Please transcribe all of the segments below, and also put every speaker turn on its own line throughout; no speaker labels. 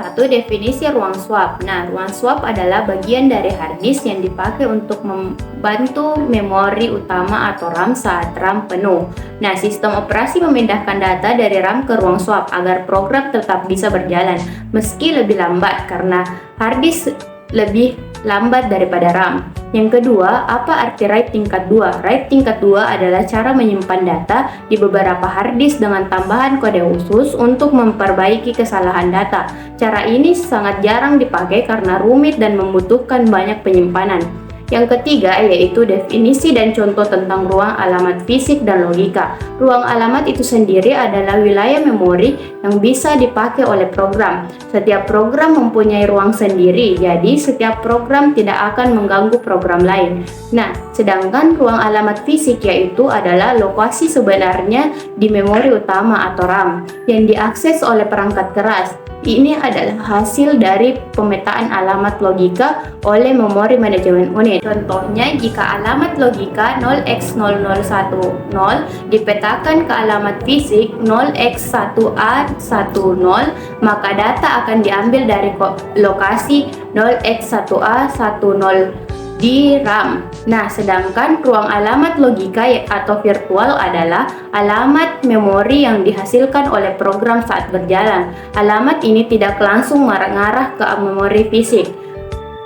Satu, definisi ruang swap. Nah, ruang swap adalah bagian dari hard disk yang dipakai untuk membantu memori utama atau RAM saat RAM penuh. Nah, sistem operasi memindahkan data dari RAM ke ruang swap agar program tetap bisa berjalan meski lebih lambat karena hard disk lebih lambat daripada RAM. Yang kedua, apa arti RAID tingkat 2? RAID tingkat 2 adalah cara menyimpan data di beberapa hard disk dengan tambahan kode khusus untuk memperbaiki kesalahan data. Cara ini sangat jarang dipakai karena rumit dan membutuhkan banyak penyimpanan. Yang ketiga yaitu definisi dan contoh tentang ruang alamat fisik dan logika. Ruang alamat itu sendiri adalah wilayah memori yang bisa dipakai oleh program. Setiap program mempunyai ruang sendiri, jadi setiap program tidak akan mengganggu program lain. Nah, sedangkan ruang alamat fisik yaitu adalah lokasi sebenarnya di memori utama atau RAM yang diakses oleh perangkat keras. Ini adalah hasil dari pemetaan alamat logika oleh memori manajemen unit. Contohnya, jika alamat logika 0x0010 dipetakan ke alamat fisik 0x1A10, maka data akan diambil dari lokasi 0x1A10 di RAM. Nah, sedangkan ruang alamat logika atau virtual adalah alamat memori yang dihasilkan oleh program saat berjalan. Alamat ini tidak langsung mengarah ke memori fisik,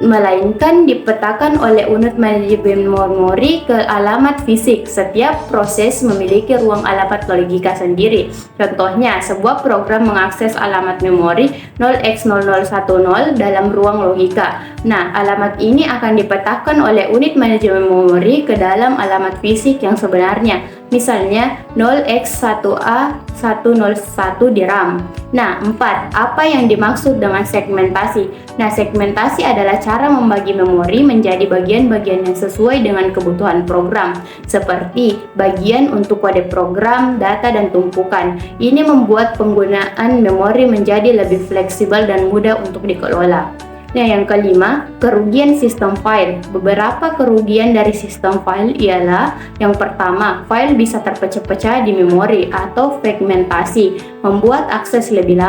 melainkan dipetakan oleh unit manajemen memori ke alamat fisik. Setiap proses memiliki ruang alamat logika sendiri. Contohnya, sebuah program mengakses alamat memori 0x0010 dalam ruang logika. Nah, alamat ini akan dipetakan oleh unit manajemen memori ke dalam alamat fisik yang sebenarnya. Misalnya 0x1A101 di RAM. Nah, 4. Apa yang dimaksud dengan segmentasi? Nah, segmentasi adalah cara membagi memori menjadi bagian-bagian yang sesuai dengan kebutuhan program, seperti bagian untuk kode program, data, dan tumpukan. Ini membuat penggunaan memori menjadi lebih fleksibel dan mudah untuk dikelola. Nah, yang kelima, kerugian sistem file. Beberapa kerugian dari sistem file ialah: yang pertama, file bisa terpecah-pecah di memori atau fragmentasi, membuat akses lebih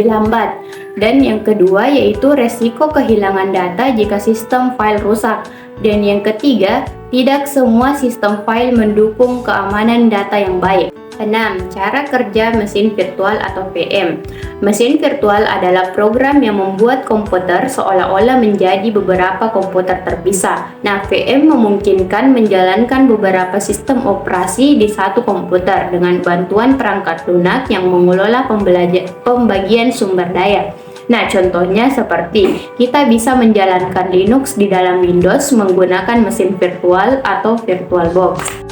lambat. Dan yang kedua yaitu resiko kehilangan data jika sistem file rusak. Dan yang ketiga, tidak semua sistem file mendukung keamanan data yang baik. 6. Cara kerja mesin virtual atau VM. Mesin virtual adalah program yang membuat komputer seolah-olah menjadi beberapa komputer terpisah. Nah, VM memungkinkan menjalankan beberapa sistem operasi di satu komputer dengan bantuan perangkat lunak yang mengelola pembagian sumber daya. Nah, contohnya seperti kita bisa menjalankan Linux di dalam Windows menggunakan mesin virtual atau VirtualBox.